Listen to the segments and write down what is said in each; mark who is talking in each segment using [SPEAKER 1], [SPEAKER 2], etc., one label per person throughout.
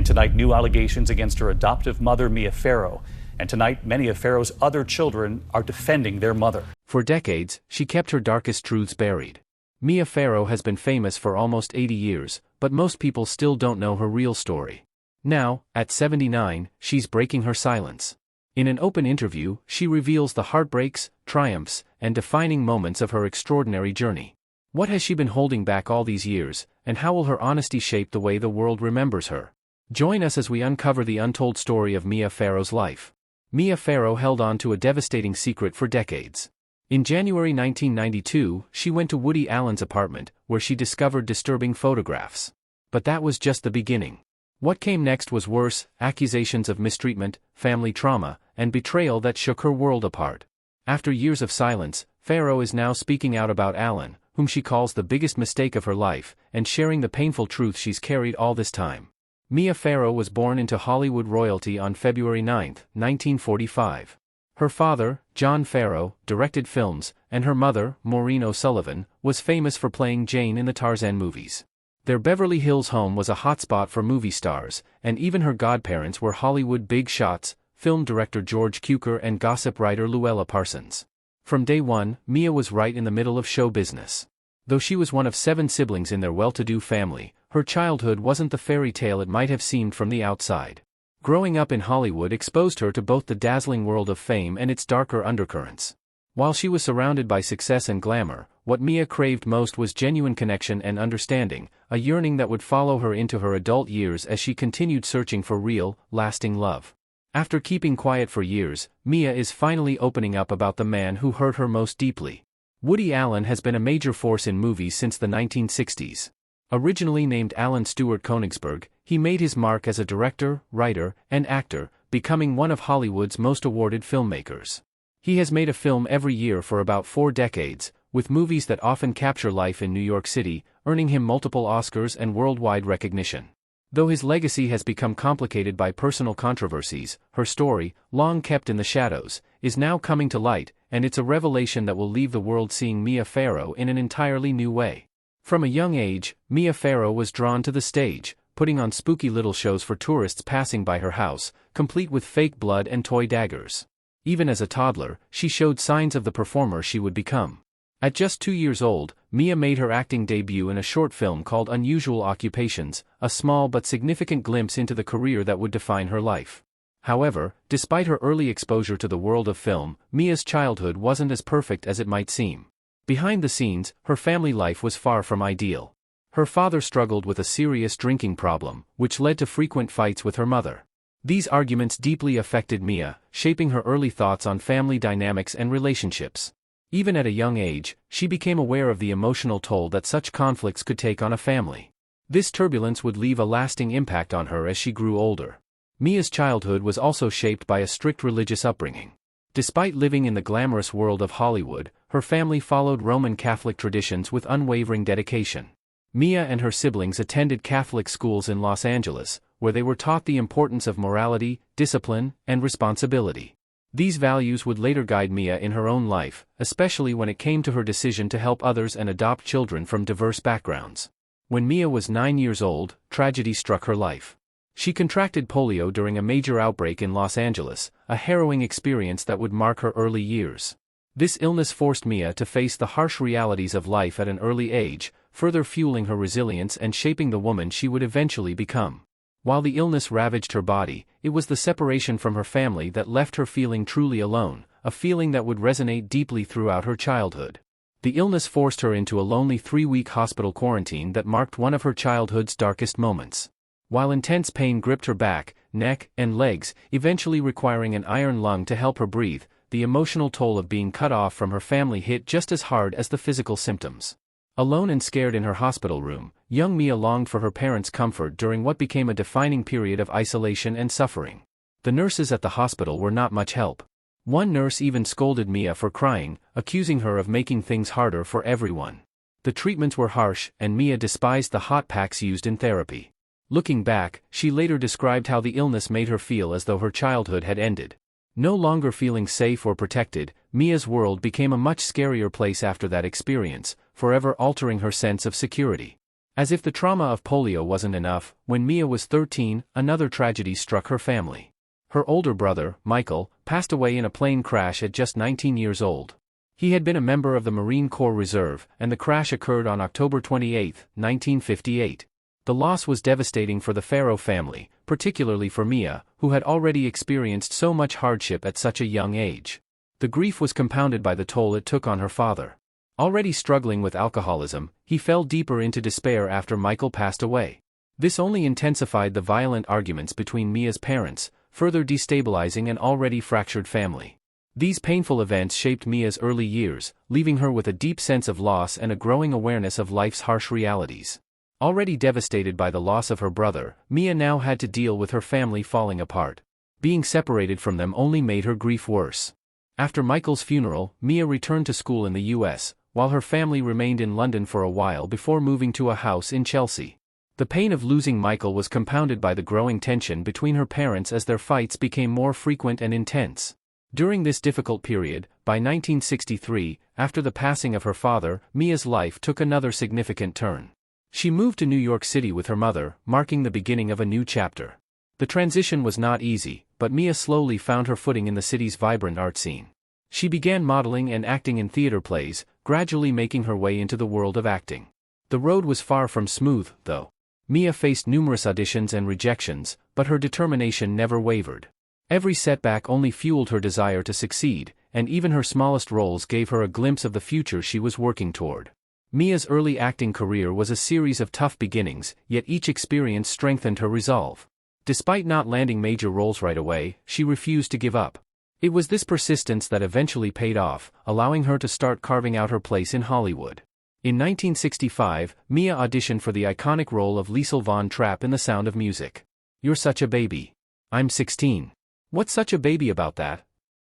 [SPEAKER 1] tonight, new allegations against her adoptive mother, Mia Farrow. And tonight, many of Farrow's other children are defending their mother.
[SPEAKER 2] For decades, she kept her darkest truths buried. Mia Farrow has been famous for almost 80 years, but most people still don't know her real story. Now, at 79, she's breaking her silence. In an open interview, she reveals the heartbreaks, triumphs, and defining moments of her extraordinary journey. What has she been holding back all these years, and how will her honesty shape the way the world remembers her? Join us as we uncover the untold story of Mia Farrow's life. Mia Farrow held on to a devastating secret for decades. In January 1992, she went to Woody Allen's apartment, where she discovered disturbing photographs. But that was just the beginning. What came next was worse: accusations of mistreatment, family trauma, and betrayal that shook her world apart. After years of silence, Farrow is now speaking out about Allen, whom she calls the biggest mistake of her life, and sharing the painful truth she's carried all this time. Mia Farrow was born into Hollywood royalty on February 9, 1945. Her father, John Farrow, directed films, and her mother, Maureen O'Sullivan, was famous for playing Jane in the Tarzan movies. Their Beverly Hills home was a hotspot for movie stars, and even her godparents were Hollywood big shots, film director George Cukor and gossip writer Luella Parsons. From day one, Mia was right in the middle of show business. Though she was one of 7 siblings in their well-to-do family, her childhood wasn't the fairy tale it might have seemed from the outside. Growing up in Hollywood exposed her to both the dazzling world of fame and its darker undercurrents. While she was surrounded by success and glamour, what Mia craved most was genuine connection and understanding, a yearning that would follow her into her adult years as she continued searching for real, lasting love. After keeping quiet for years, Mia is finally opening up about the man who hurt her most deeply. Woody Allen has been a major force in movies since the 1960s. Originally named Alan Stewart Konigsberg, he made his mark as a director, writer, and actor, becoming one of Hollywood's most awarded filmmakers. He has made a film every year for about 4 decades, with movies that often capture life in New York City, earning him multiple Oscars and worldwide recognition. Though his legacy has become complicated by personal controversies, her story, long kept in the shadows, is now coming to light, and it's a revelation that will leave the world seeing Mia Farrow in an entirely new way. From a young age, Mia Farrow was drawn to the stage, putting on spooky little shows for tourists passing by her house, complete with fake blood and toy daggers. Even as a toddler, she showed signs of the performer she would become. At just 2 years old, Mia made her acting debut in a short film called Unusual Occupations, a small but significant glimpse into the career that would define her life. However, despite her early exposure to the world of film, Mia's childhood wasn't as perfect as it might seem. Behind the scenes, her family life was far from ideal. Her father struggled with a serious drinking problem, which led to frequent fights with her mother. These arguments deeply affected Mia, shaping her early thoughts on family dynamics and relationships. Even at a young age, she became aware of the emotional toll that such conflicts could take on a family. This turbulence would leave a lasting impact on her as she grew older. Mia's childhood was also shaped by a strict religious upbringing. Despite living in the glamorous world of Hollywood, her family followed Roman Catholic traditions with unwavering dedication. Mia and her siblings attended Catholic schools in Los Angeles, where they were taught the importance of morality, discipline, and responsibility. These values would later guide Mia in her own life, especially when it came to her decision to help others and adopt children from diverse backgrounds. When Mia was 9 years old, tragedy struck her life. She contracted polio during a major outbreak in Los Angeles, a harrowing experience that would mark her early years. This illness forced Mia to face the harsh realities of life at an early age, further fueling her resilience and shaping the woman she would eventually become. While the illness ravaged her body, it was the separation from her family that left her feeling truly alone, a feeling that would resonate deeply throughout her childhood. The illness forced her into a lonely 3-week hospital quarantine that marked one of her childhood's darkest moments. While intense pain gripped her back, neck, and legs, eventually requiring an iron lung to help her breathe, the emotional toll of being cut off from her family hit just as hard as the physical symptoms. Alone and scared in her hospital room, young Mia longed for her parents' comfort during what became a defining period of isolation and suffering. The nurses at the hospital were not much help. One nurse even scolded Mia for crying, accusing her of making things harder for everyone. The treatments were harsh, and Mia despised the hot packs used in therapy. Looking back, she later described how the illness made her feel as though her childhood had ended. No longer feeling safe or protected, Mia's world became a much scarier place after that experience, forever altering her sense of security. As if the trauma of polio wasn't enough, when Mia was 13, another tragedy struck her family. Her older brother, Michael, passed away in a plane crash at just 19 years old. He had been a member of the Marine Corps Reserve, and the crash occurred on October 28, 1958. The loss was devastating for the Farrow family, particularly for Mia, who had already experienced so much hardship at such a young age. The grief was compounded by the toll it took on her father. Already struggling with alcoholism, he fell deeper into despair after Michael passed away. This only intensified the violent arguments between Mia's parents, further destabilizing an already fractured family. These painful events shaped Mia's early years, leaving her with a deep sense of loss and a growing awareness of life's harsh realities. Already devastated by the loss of her brother, Mia now had to deal with her family falling apart. Being separated from them only made her grief worse. After Michael's funeral, Mia returned to school in the US, while her family remained in London for a while before moving to a house in Chelsea. The pain of losing Michael was compounded by the growing tension between her parents as their fights became more frequent and intense. During this difficult period, by 1963, after the passing of her father, Mia's life took another significant turn. She moved to New York City with her mother, marking the beginning of a new chapter. The transition was not easy, but Mia slowly found her footing in the city's vibrant art scene. She began modeling and acting in theater plays, gradually making her way into the world of acting. The road was far from smooth, though. Mia faced numerous auditions and rejections, but her determination never wavered. Every setback only fueled her desire to succeed, and even her smallest roles gave her a glimpse of the future she was working toward. Mia's early acting career was a series of tough beginnings, yet each experience strengthened her resolve. Despite not landing major roles right away, she refused to give up. It was this persistence that eventually paid off, allowing her to start carving out her place in Hollywood. In 1965, Mia auditioned for the iconic role of Liesl Von Trapp in The Sound of Music. "You're such a baby. I'm 16. What's such a baby about that?"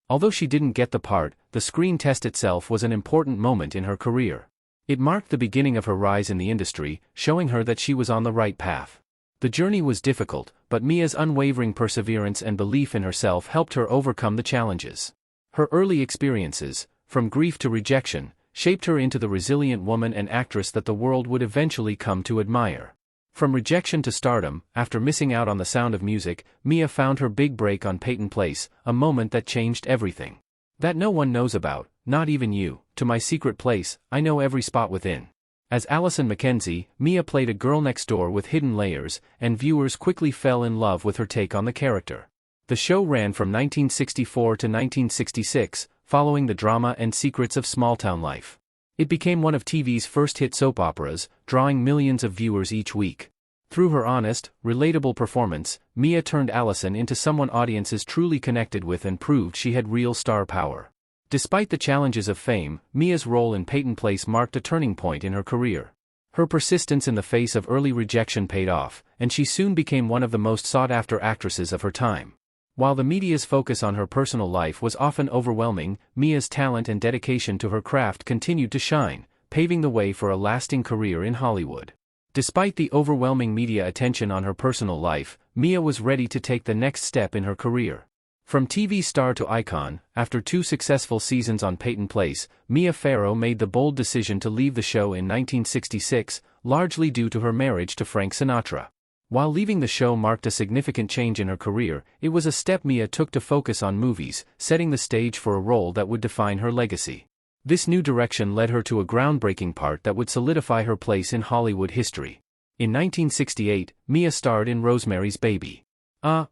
[SPEAKER 2] Although she didn't get the part, the screen test itself was an important moment in her career. It marked the beginning of her rise in the industry, showing her that she was on the right path. The journey was difficult, but Mia's unwavering perseverance and belief in herself helped her overcome the challenges. Her early experiences, from grief to rejection, shaped her into the resilient woman and actress that the world would eventually come to admire. From rejection to stardom, after missing out on The Sound of Music, Mia found her big break on Peyton Place, a moment that changed everything. "That no one knows about, not even you, to my secret place, I know every spot within." As Allison Mackenzie, Mia played a girl next door with hidden layers, and viewers quickly fell in love with her take on the character. The show ran from 1964 to 1966, following the drama and secrets of small-town life. It became one of TV's first hit soap operas, drawing millions of viewers each week. Through her honest, relatable performance, Mia turned Allison into someone audiences truly connected with and proved she had real star power. Despite the challenges of fame, Mia's role in Peyton Place marked a turning point in her career. Her persistence in the face of early rejection paid off, and she soon became one of the most sought-after actresses of her time. While the media's focus on her personal life was often overwhelming, Mia's talent and dedication to her craft continued to shine, paving the way for a lasting career in Hollywood. Despite the overwhelming media attention on her personal life, Mia was ready to take the next step in her career. From TV star to icon, after 2 successful seasons on Peyton Place, Mia Farrow made the bold decision to leave the show in 1966, largely due to her marriage to Frank Sinatra. While leaving the show marked a significant change in her career, it was a step Mia took to focus on movies, setting the stage for a role that would define her legacy. This new direction led her to a groundbreaking part that would solidify her place in Hollywood history. In 1968, Mia starred in Rosemary's Baby.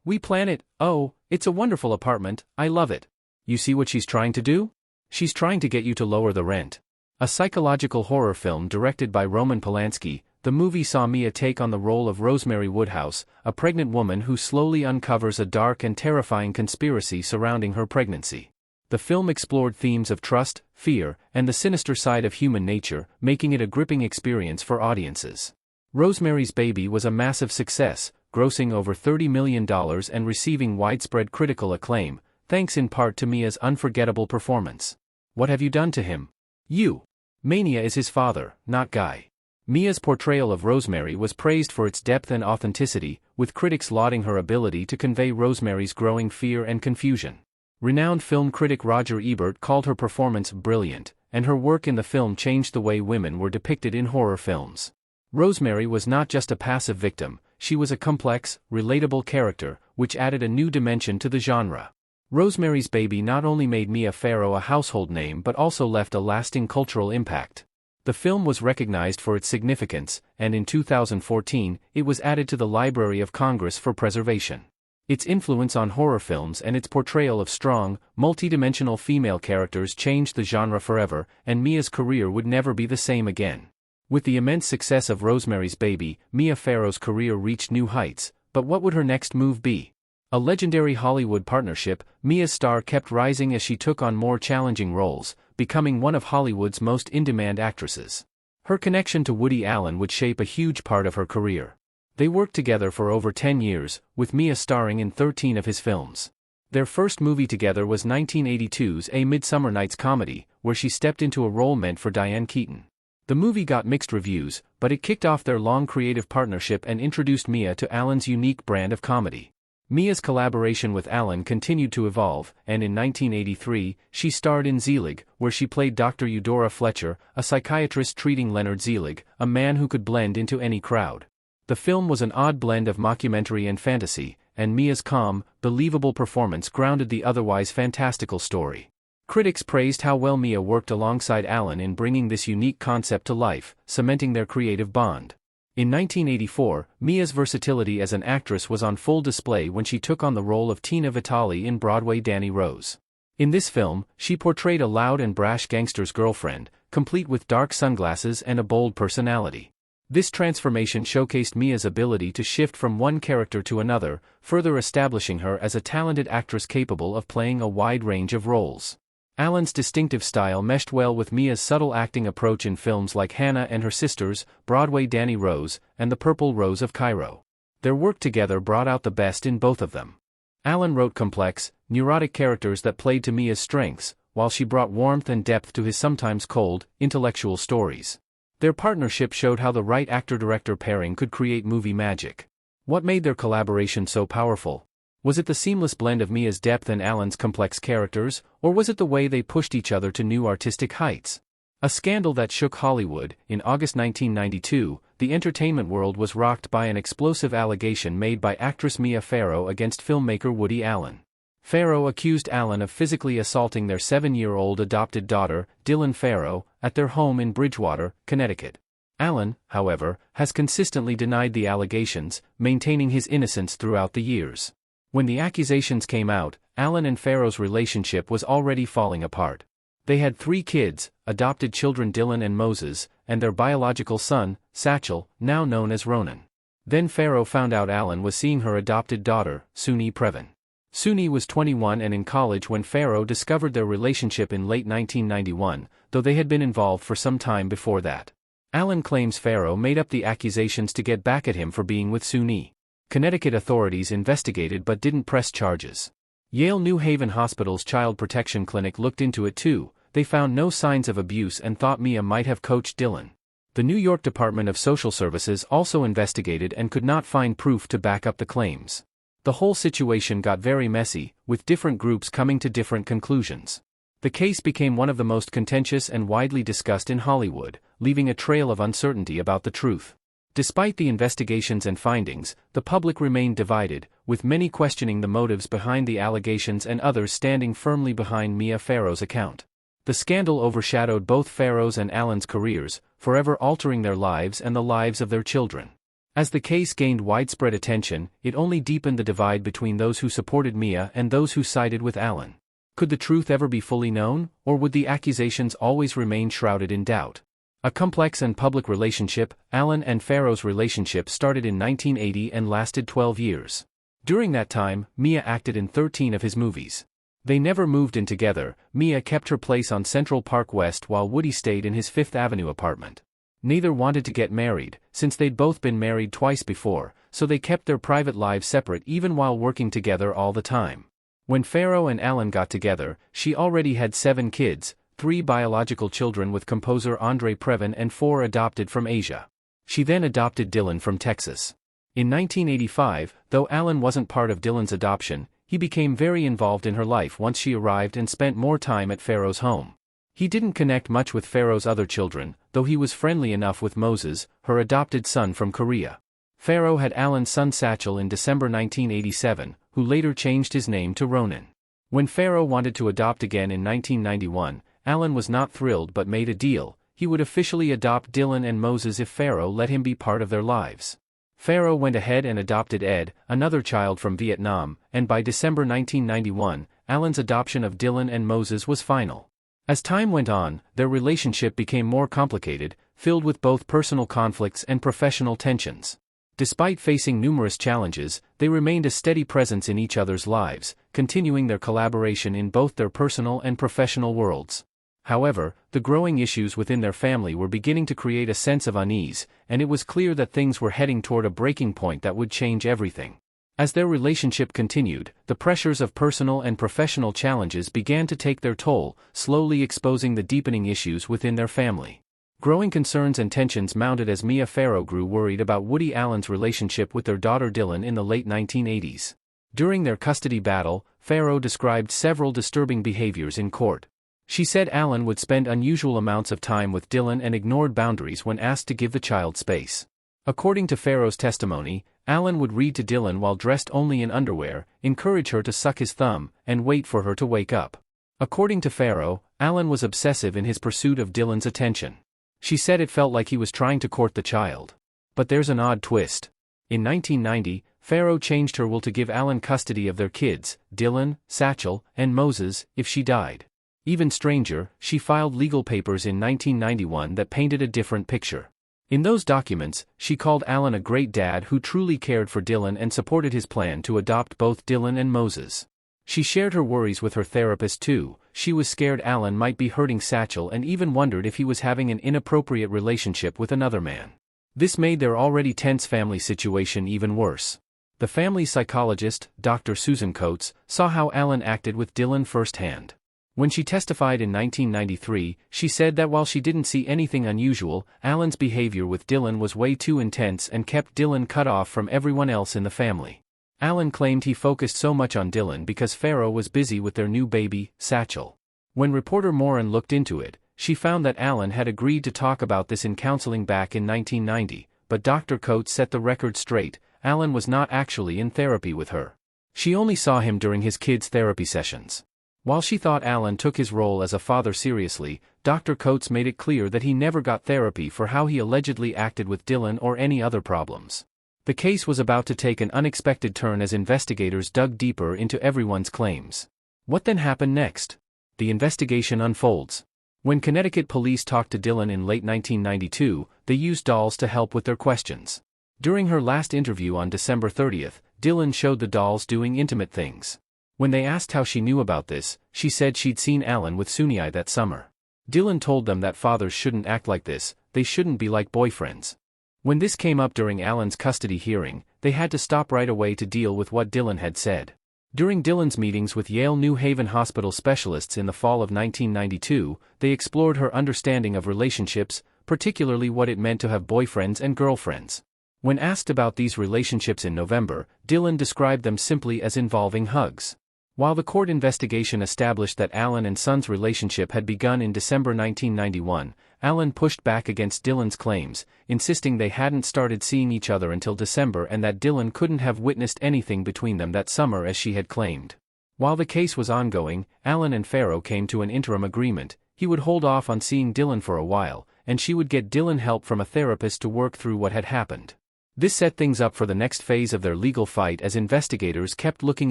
[SPEAKER 2] We plan it. Oh, it's a wonderful apartment, I love it. You see what she's trying to do? She's trying to get you to lower the rent. A psychological horror film directed by Roman Polanski, the movie saw Mia take on the role of Rosemary Woodhouse, a pregnant woman who slowly uncovers a dark and terrifying conspiracy surrounding her pregnancy. The film explored themes of trust, fear, and the sinister side of human nature, making it a gripping experience for audiences. Rosemary's Baby was a massive success, grossing over $30 million and receiving widespread critical acclaim, thanks in part to Mia's unforgettable performance. What have you done to him? You. Mania is his father, not Guy. Mia's portrayal of Rosemary was praised for its depth and authenticity, with critics lauding her ability to convey Rosemary's growing fear and confusion. Renowned film critic Roger Ebert called her performance brilliant, and her work in the film changed the way women were depicted in horror films. Rosemary was not just a passive victim, she was a complex, relatable character, which added a new dimension to the genre. Rosemary's Baby not only made Mia Farrow a household name but also left a lasting cultural impact. The film was recognized for its significance, and in 2014, it was added to the Library of Congress for preservation. Its influence on horror films and its portrayal of strong, multidimensional female characters changed the genre forever, and Mia's career would never be the same again. With the immense success of Rosemary's Baby, Mia Farrow's career reached new heights, but what would her next move be? A legendary Hollywood partnership, Mia's star kept rising as she took on more challenging roles, becoming one of Hollywood's most in-demand actresses. Her connection to Woody Allen would shape a huge part of her career. They worked together for over 10 years, with Mia starring in 13 of his films. Their first movie together was 1982's A Midsummer Night's Comedy, where she stepped into a role meant for Diane Keaton. The movie got mixed reviews, but it kicked off their long creative partnership and introduced Mia to Allen's unique brand of comedy. Mia's collaboration with Allen continued to evolve, and in 1983, she starred in Zelig, where she played Dr. Eudora Fletcher, a psychiatrist treating Leonard Zelig, a man who could blend into any crowd. The film was an odd blend of mockumentary and fantasy, and Mia's calm, believable performance grounded the otherwise fantastical story. Critics praised how well Mia worked alongside Allen in bringing this unique concept to life, cementing their creative bond. In 1984, Mia's versatility as an actress was on full display when she took on the role of Tina Vitale in Broadway Danny Rose. In this film, she portrayed a loud and brash gangster's girlfriend, complete with dark sunglasses and a bold personality. This transformation showcased Mia's ability to shift from one character to another, further establishing her as a talented actress capable of playing a wide range of roles. Allen's distinctive style meshed well with Mia's subtle acting approach in films like Hannah and Her Sisters, Broadway Danny Rose, and The Purple Rose of Cairo. Their work together brought out the best in both of them. Allen wrote complex, neurotic characters that played to Mia's strengths, while she brought warmth and depth to his sometimes cold, intellectual stories. Their partnership showed how the right actor-director pairing could create movie magic. What made their collaboration so powerful? Was it the seamless blend of Mia's depth and Allen's complex characters, or was it the way they pushed each other to new artistic heights? A scandal that shook Hollywood. In August 1992, the entertainment world was rocked by an explosive allegation made by actress Mia Farrow against filmmaker Woody Allen. Farrow accused Allen of physically assaulting their 7-year-old adopted daughter, Dylan Farrow, at their home in Bridgewater, Connecticut. Allen, however, has consistently denied the allegations, maintaining his innocence throughout the years. When the accusations came out, Allen and Farrow's relationship was already falling apart. They had 3 kids, adopted children Dylan and Moses, and their biological son, Satchel, now known as Ronan. Then Farrow found out Allen was seeing her adopted daughter, Suni Previn. Suni was 21 and in college when Farrow discovered their relationship in late 1991, though they had been involved for some time before that. Allen claims Farrow made up the accusations to get back at him for being with Suni. Connecticut authorities investigated but didn't press charges. Yale New Haven Hospital's Child Protection Clinic looked into it too. They found no signs of abuse and thought Mia might have coached Dylan. The New York Department of Social Services also investigated and could not find proof to back up the claims. The whole situation got very messy, with different groups coming to different conclusions. The case became one of the most contentious and widely discussed in Hollywood, leaving a trail of uncertainty about the truth. Despite the investigations and findings, the public remained divided, with many questioning the motives behind the allegations and others standing firmly behind Mia Farrow's account. The scandal overshadowed both Farrow's and Allen's careers, forever altering their lives and the lives of their children. As the case gained widespread attention, it only deepened the divide between those who supported Mia and those who sided with Allen. Could the truth ever be fully known, or would the accusations always remain shrouded in doubt? A complex and public relationship, Allen and Farrow's relationship started in 1980 and lasted 12 years. During that time, Mia acted in 13 of his movies. They never moved in together. Mia kept her place on Central Park West while Woody stayed in his Fifth Avenue apartment. Neither wanted to get married, since they'd both been married twice before, so they kept their private lives separate even while working together all the time. When Farrow and Allen got together, she already had 7 kids, 3 biological children with composer Andre Previn and 4 adopted from Asia. She then adopted Dylan from Texas. In 1985, though Allen wasn't part of Dylan's adoption, he became very involved in her life once she arrived and spent more time at Farrow's home. He didn't connect much with Farrow's other children, though he was friendly enough with Moses, her adopted son from Korea. Farrow had Alan's son Satchel in December 1987, who later changed his name to Ronan. When Farrow wanted to adopt again in 1991, Alan was not thrilled but made a deal. He would officially adopt Dylan and Moses if Farrow let him be part of their lives. Farrow went ahead and adopted Ed, another child from Vietnam, and by December 1991, Alan's adoption of Dylan and Moses was final. As time went on, their relationship became more complicated, filled with both personal conflicts and professional tensions. Despite facing numerous challenges, they remained a steady presence in each other's lives, continuing their collaboration in both their personal and professional worlds. However, the growing issues within their family were beginning to create a sense of unease, and it was clear that things were heading toward a breaking point that would change everything. As their relationship continued, the pressures of personal and professional challenges began to take their toll, slowly exposing the deepening issues within their family. Growing concerns and tensions mounted as Mia Farrow grew worried about Woody Allen's relationship with their daughter Dylan in the late 1980s. During their custody battle, Farrow described several disturbing behaviors in court. She said Allen would spend unusual amounts of time with Dylan and ignored boundaries when asked to give the child space. According to Farrow's testimony, Allen would read to Dylan while dressed only in underwear, encourage her to suck his thumb, and wait for her to wake up. According to Farrow, Allen was obsessive in his pursuit of Dylan's attention. She said it felt like he was trying to court the child. But there's an odd twist. In 1990, Farrow changed her will to give Allen custody of their kids, Dylan, Satchel, and Moses, if she died. Even stranger, she filed legal papers in 1991 that painted a different picture. In those documents, she called Allen a great dad who truly cared for Dylan and supported his plan to adopt both Dylan and Moses. She shared her worries with her therapist too. She was scared Allen might be hurting Satchel and even wondered if he was having an inappropriate relationship with another man. This made their already tense family situation even worse. The family psychologist, Dr. Susan Coates, saw how Allen acted with Dylan firsthand. When she testified in 1993, she said that while she didn't see anything unusual, Allen's behavior with Dylan was way too intense and kept Dylan cut off from everyone else in the family. Allen claimed he focused so much on Dylan because Farrow was busy with their new baby, Satchel. When reporter Moran looked into it, she found that Allen had agreed to talk about this in counseling back in 1990, but Dr. Coates set the record straight. Allen was not actually in therapy with her. She only saw him during his kids' therapy sessions. While she thought Allen took his role as a father seriously, Dr. Coates made it clear that he never got therapy for how he allegedly acted with Dylan or any other problems. The case was about to take an unexpected turn as investigators dug deeper into everyone's claims. What then happened next? The investigation unfolds. When Connecticut police talked to Dylan in late 1992, they used dolls to help with their questions. During her last interview on December 30th, Dylan showed the dolls doing intimate things. When they asked how she knew about this, she said she'd seen Allen with Sunyi that summer. Dylan told them that fathers shouldn't act like this, they shouldn't be like boyfriends. When this came up during Allen's custody hearing, they had to stop right away to deal with what Dylan had said. During Dylan's meetings with Yale New Haven Hospital specialists in the fall of 1992, they explored her understanding of relationships, particularly what it meant to have boyfriends and girlfriends. When asked about these relationships in November, Dylan described them simply as involving hugs. While the court investigation established that Allen and Son's relationship had begun in December 1991, Allen pushed back against Dylan's claims, insisting they hadn't started seeing each other until December and that Dylan couldn't have witnessed anything between them that summer as she had claimed. While the case was ongoing, Allen and Farrow came to an interim agreement. He would hold off on seeing Dylan for a while, and she would get Dylan help from a therapist to work through what had happened. This set things up for the next phase of their legal fight as investigators kept looking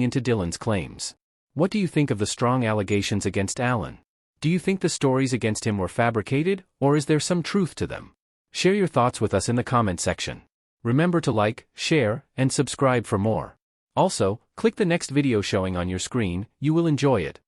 [SPEAKER 2] into Dylan's claims. What do you think of the strong allegations against Allen? Do you think the stories against him were fabricated, or is there some truth to them? Share your thoughts with us in the comment section. Remember to like, share, and subscribe for more. Also, click the next video showing on your screen, you will enjoy it.